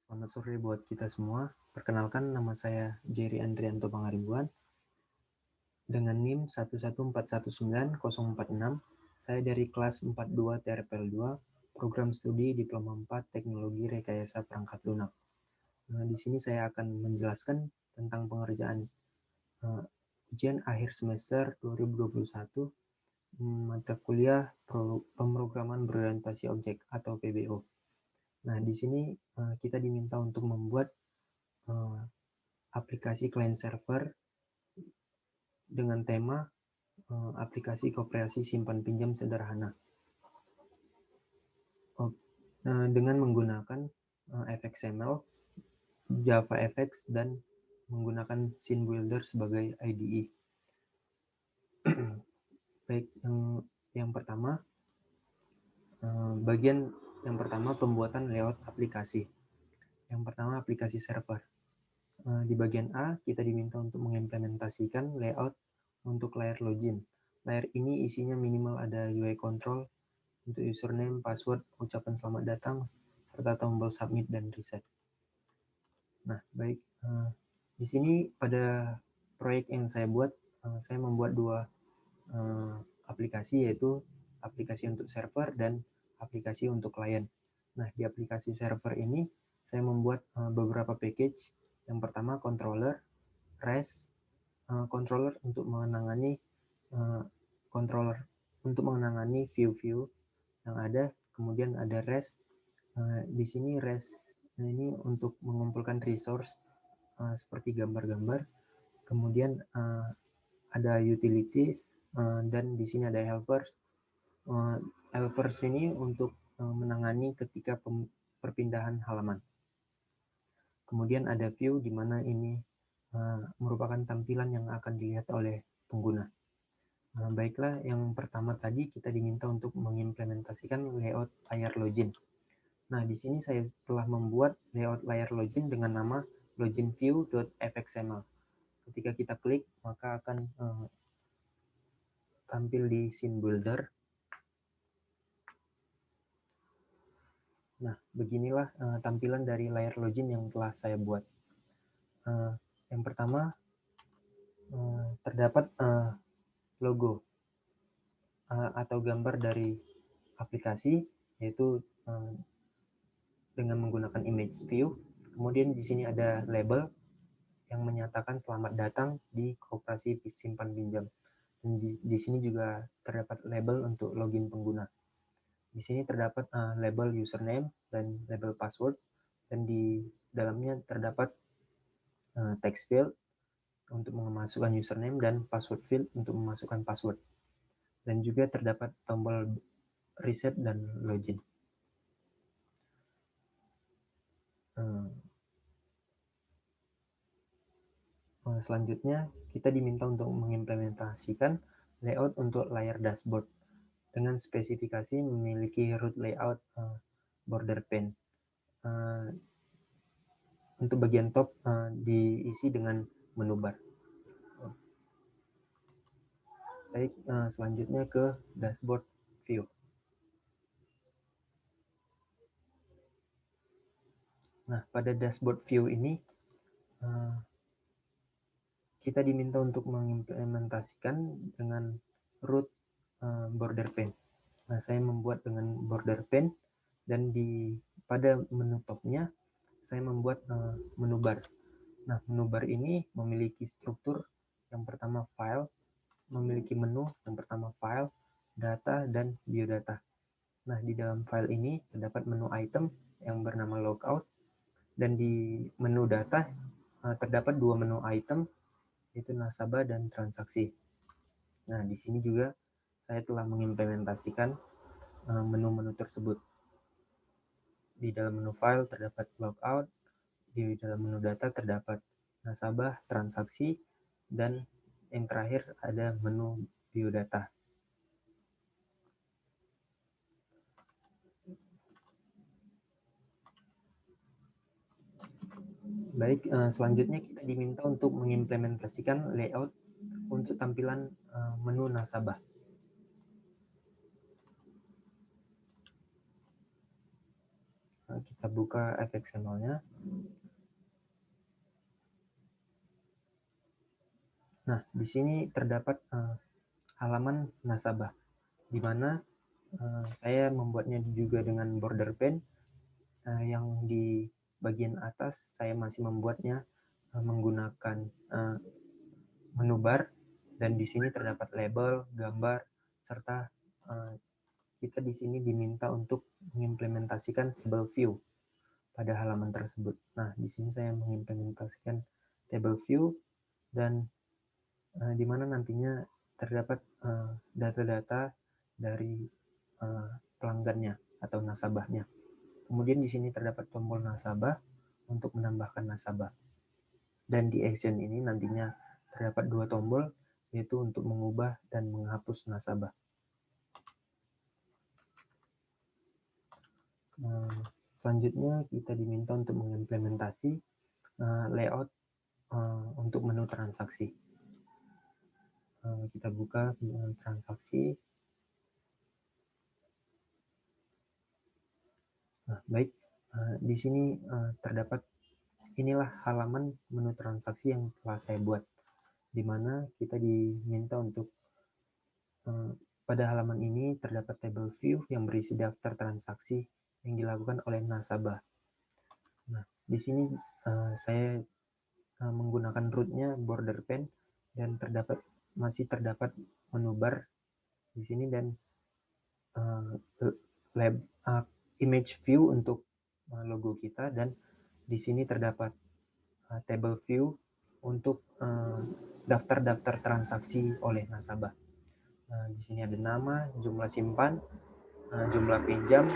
Selamat sore buat kita semua. Perkenalkan, nama saya Jerry Andrianto Pangaribuan dengan NIM 11419-046. Saya dari kelas 42 TRPL 2, program studi Diploma 4 Teknologi Rekayasa Perangkat Lunak. Nah, di sini saya akan menjelaskan tentang pengerjaan ujian akhir semester 2021 mata kuliah pemrograman berorientasi objek atau PBO. Nah, di sini kita diminta untuk membuat aplikasi client server dengan tema aplikasi koperasi simpan pinjam sederhana dengan menggunakan FXML, JavaFX, dan menggunakan Scene Builder sebagai IDE. Baik, yang pertama, bagian yang pertama pembuatan layout aplikasi. Yang pertama aplikasi server. Di bagian A kita diminta untuk mengimplementasikan layout untuk layar login. Layar ini isinya minimal ada UI control untuk username, password, ucapan selamat datang, serta tombol submit dan reset. Nah, baik. Di sini pada proyek yang saya buat, saya membuat dua aplikasi, yaitu aplikasi untuk server dan aplikasi untuk klien. Nah, di aplikasi server ini saya membuat beberapa package. Yang pertama controller, REST, controller untuk menangani view-view yang ada. Kemudian ada REST. Di sini REST ini untuk mengumpulkan resource seperti gambar-gambar. Kemudian ada utilities dan di sini ada helpers. Helpers ini untuk menangani ketika perpindahan halaman. Kemudian ada view di mana ini merupakan tampilan yang akan dilihat oleh pengguna. Baiklah, yang pertama tadi kita diminta untuk mengimplementasikan layout layar login. Nah, di sini saya telah membuat layout layar login dengan nama loginview.fxml. Ketika kita klik, maka akan tampil di Scene Builder. Nah, beginilah tampilan dari layar login yang telah saya buat. Yang pertama, terdapat logo atau gambar dari aplikasi, yaitu dengan menggunakan image view. Kemudian di sini ada label yang menyatakan selamat datang di koperasi simpan pinjam. Dan di sini juga terdapat label untuk login pengguna. Di sini terdapat label username dan label password, dan di dalamnya terdapat text field untuk memasukkan username dan password field untuk memasukkan password. Dan juga terdapat tombol reset dan login. Selanjutnya kita diminta untuk mengimplementasikan layout untuk layar dashboard dengan spesifikasi memiliki root layout border pane. Untuk bagian top diisi dengan menu bar. Baik, selanjutnya ke dashboard view. Nah, pada dashboard view ini kita diminta untuk mengimplementasikan dengan root border pane. Nah, saya membuat dengan border pane, dan pada menu topnya saya membuat menu bar. Nah, menu bar ini memiliki struktur yang pertama file, memiliki menu yang pertama file, data, dan biodata. Nah, di dalam file ini terdapat menu item yang bernama logout, dan di menu data terdapat dua menu item, yaitu nasabah dan transaksi. Nah, di sini juga saya telah mengimplementasikan menu-menu tersebut. Di dalam menu file terdapat logout, di dalam menu data terdapat nasabah, transaksi, dan yang terakhir ada menu biodata. Baik, selanjutnya kita diminta untuk mengimplementasikan layout untuk tampilan menu nasabah. kita buka fXML-nya. Nah, di sini terdapat halaman nasabah, di mana saya membuatnya juga dengan border pen. Yang di bagian atas saya masih membuatnya menggunakan menu bar, dan di sini terdapat label, gambar, serta kita di sini diminta untuk mengimplementasikan table view pada halaman tersebut. Nah, di sini saya mengimplementasikan table view, dan di mana nantinya terdapat data-data dari pelanggannya atau nasabahnya. Kemudian di sini terdapat tombol nasabah untuk menambahkan nasabah. Dan di action ini nantinya terdapat 2 tombol, yaitu untuk mengubah dan menghapus nasabah. Selanjutnya kita diminta untuk mengimplementasi layout untuk menu transaksi. Kita buka transaksi. Nah, baik, di sini terdapat inilah halaman menu transaksi yang telah saya buat, di mana kita diminta untuk pada halaman ini terdapat table view yang berisi daftar transaksi yang dilakukan oleh nasabah. Nah, di sini saya menggunakan rootnya border pen, dan masih terdapat menu bar di sini, dan image view untuk logo kita, dan di sini terdapat table view untuk daftar-daftar transaksi oleh nasabah. Di sini ada nama, jumlah simpan, jumlah pinjam,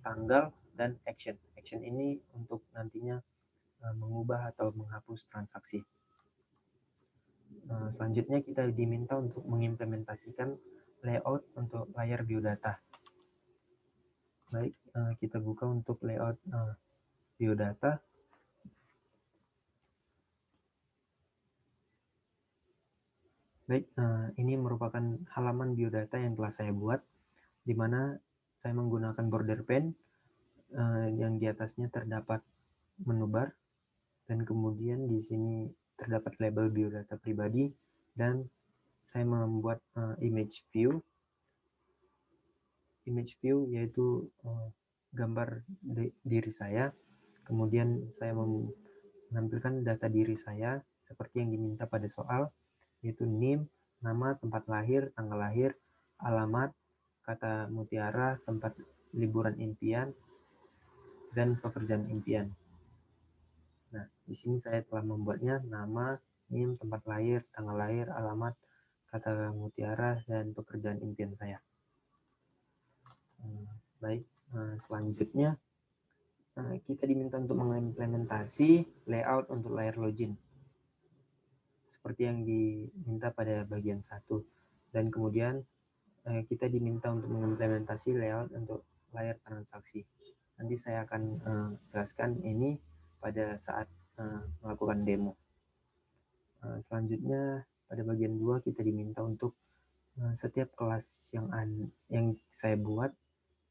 tanggal, dan action. Action ini untuk nantinya mengubah atau menghapus transaksi. Selanjutnya kita diminta untuk mengimplementasikan layout untuk layar biodata. Baik, kita buka untuk layout biodata. Baik, ini merupakan halaman biodata yang telah saya buat, di mana saya menggunakan border pen yang di atasnya terdapat menu bar, dan kemudian di sini terdapat label biodata pribadi, dan saya membuat image view. Image view yaitu gambar diri saya, kemudian saya menampilkan data diri saya seperti yang diminta pada soal, yaitu NIM, nama, tempat lahir, tanggal lahir, alamat, kata mutiara, tempat liburan impian, dan pekerjaan impian. Nah, di sini saya telah membuatnya nama, NIM, tempat lahir, tanggal lahir, alamat, kata mutiara, dan pekerjaan impian saya. Baik, selanjutnya kita diminta untuk mengimplementasi layout untuk layar login seperti yang diminta pada bagian 1, dan kemudian kita diminta untuk mengimplementasi layout untuk layar transaksi. Nanti saya akan jelaskan ini pada saat melakukan demo. Selanjutnya pada bagian 2 kita diminta untuk setiap kelas yang saya buat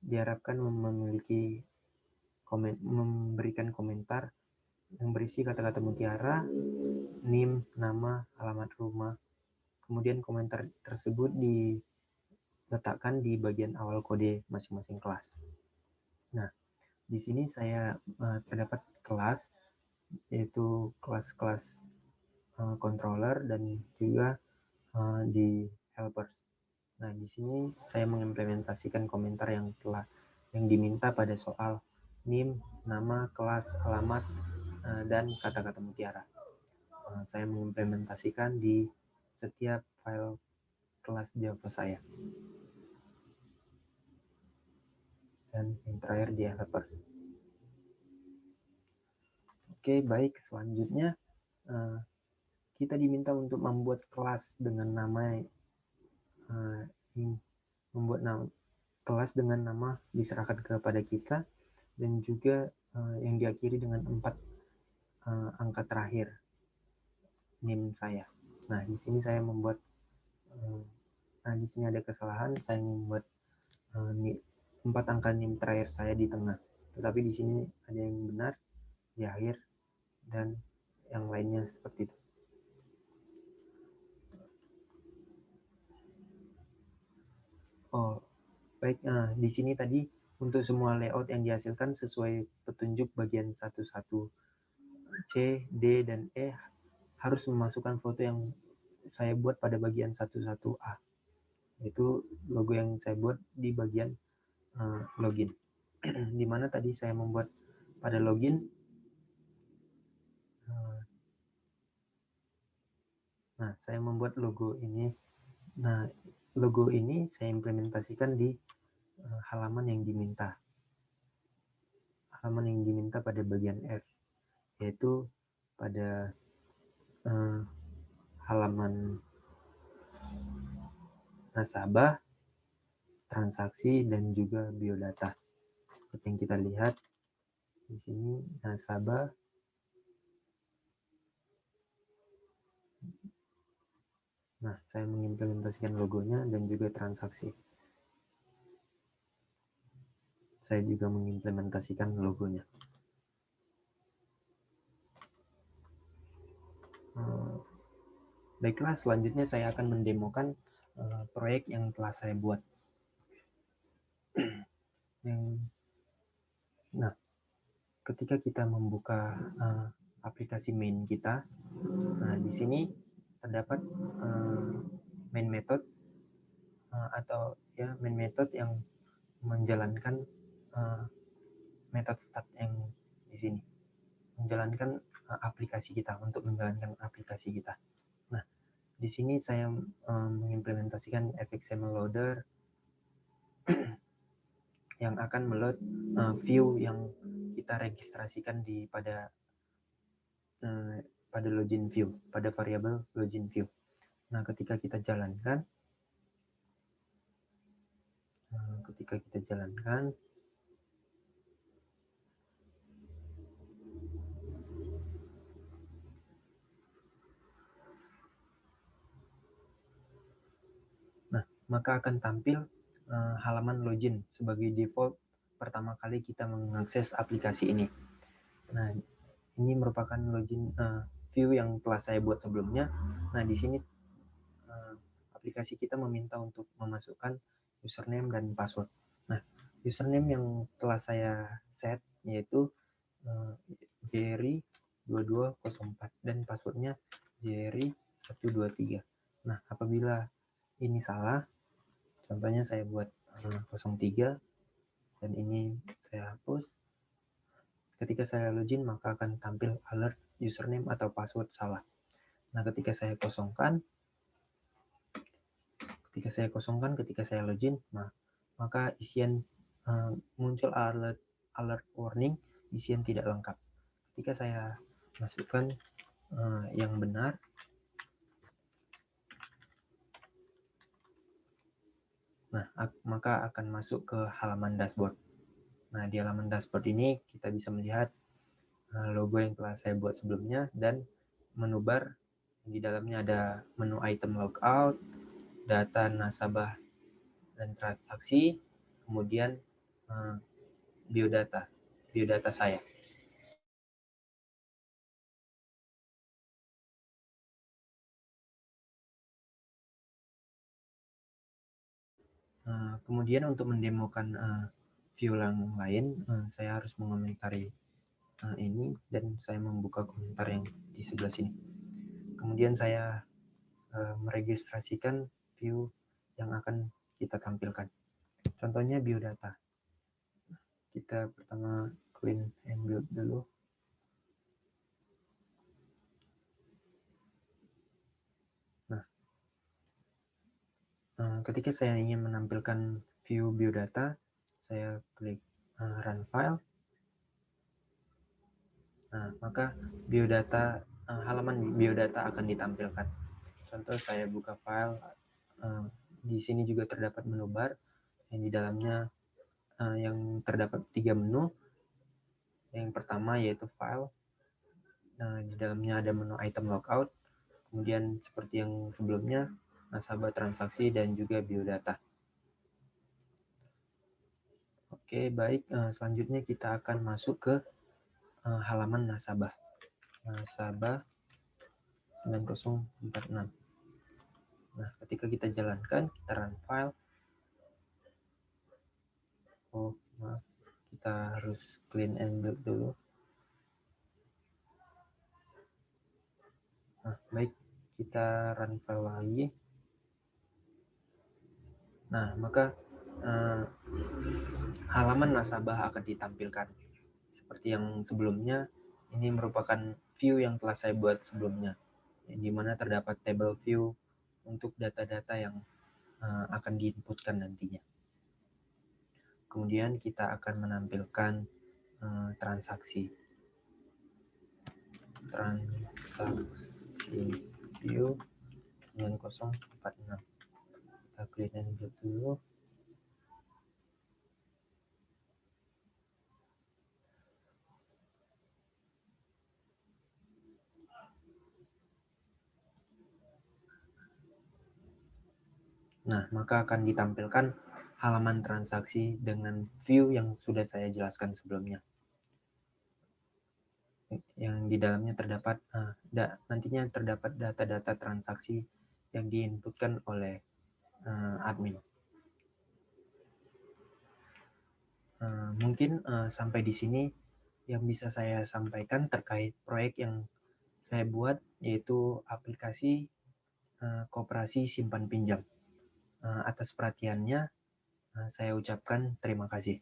diharapkan memiliki memberikan komentar yang berisi kata-kata mutiara, NIM, nama, alamat rumah. Kemudian komentar tersebut diletakkan di bagian awal kode masing-masing kelas. Nah, di sini saya terdapat kelas, yaitu kelas-kelas controller dan juga di helpers. Nah, di sini saya mengimplementasikan komentar yang diminta pada soal NIM, nama, kelas, alamat, dan kata-kata mutiara. Saya mengimplementasikan di setiap file kelas Java saya. Dan yang terakhir di helpers. Oke, baik. Selanjutnya kita diminta untuk membuat kelas dengan nama kelas dengan nama diserahkan kepada kita, dan juga yang diakhiri dengan 4 angka terakhir NIM saya. Nah, di sini saya membuat di sini ada kesalahan, saya membuat 4 angka NIM terakhir saya di tengah. tetapi di sini ada yang benar di akhir dan yang lainnya seperti itu. Oh, baik. Nah, di sini tadi untuk semua layout yang dihasilkan sesuai petunjuk bagian 11 C, D, dan E harus memasukkan foto yang saya buat pada bagian 11A. Itu logo yang saya buat di bagian login. Di mana tadi saya membuat pada login. Nah, saya membuat logo ini. Nah, logo ini saya implementasikan di halaman yang diminta. Halaman yang diminta pada bagian F, yaitu pada halaman nasabah, transaksi, dan juga biodata. Seperti yang kita lihat di sini, nasabah, nah saya mengimplementasikan logonya dan juga transaksi. Saya juga mengimplementasikan logonya. Baiklah, selanjutnya saya akan mendemokan proyek yang telah saya buat. Nah, ketika kita membuka aplikasi main kita, nah di sini terdapat main method atau ya main method yang menjalankan method start yang di sini, menjalankan aplikasi kita, untuk menjalankan aplikasi kita. Nah, di sini saya mengimplementasikan fxml loader yang akan meload view yang kita registrasikan di pada login view, pada variabel login view. Nah, ketika kita jalankan, nah maka akan tampil halaman login sebagai default pertama kali kita mengakses aplikasi ini. Nah, ini merupakan login view yang telah saya buat sebelumnya. Nah, di sini aplikasi kita meminta untuk memasukkan username dan password. Nah, username yang telah saya set yaitu Jerry2204 dan passwordnya Jerry123. Nah, apabila ini salah, contohnya saya buat 03 dan ini saya hapus. Ketika saya login, maka akan tampil alert username atau password salah. Nah, ketika saya kosongkan, ketika saya login, nah, maka isian muncul alert warning, isian tidak lengkap. Ketika saya masukkan yang benar, nah maka akan masuk ke halaman dashboard. Nah, di halaman dashboard ini kita bisa melihat logo yang telah saya buat sebelumnya dan menu bar. Di dalamnya ada menu item logout, data nasabah dan transaksi, kemudian biodata saya. Kemudian untuk mendemokan view yang lain, saya harus mengomentari ini dan saya membuka komentar yang di sebelah sini. Kemudian saya meregistrasikan view yang akan kita tampilkan. Contohnya biodata. Kita pertama clean and build dulu. Nah, ketika saya ingin menampilkan view biodata, saya klik run file. Nah, maka biodata, halaman biodata akan ditampilkan. Contoh saya buka file, di sini juga terdapat menu bar yang di dalamnya yang terdapat 3 menu. Yang pertama yaitu file, di dalamnya ada menu item logout, kemudian seperti yang sebelumnya nasabah, transaksi, dan juga biodata. Oke, baik. Selanjutnya kita akan masuk ke halaman nasabah. Nasabah 9046. Nah, ketika kita jalankan, kita run file. Oh, maaf. Kita harus clean and build dulu. Nah, baik. Kita run file lagi. Nah, maka halaman nasabah akan ditampilkan. Seperti yang sebelumnya, ini merupakan view yang telah saya buat sebelumnya, di mana terdapat table view untuk data-data yang akan diinputkan nantinya. Kemudian kita akan menampilkan transaksi view 9046. Kita clean and build dulu. Nah, maka akan ditampilkan halaman transaksi dengan view yang sudah saya jelaskan sebelumnya. Yang di dalamnya terdapat nantinya terdapat data-data transaksi yang diinputkan oleh admin. Mungkin sampai di sini yang bisa saya sampaikan terkait proyek yang saya buat, yaitu aplikasi koperasi simpan pinjam. Atas perhatiannya, saya ucapkan terima kasih.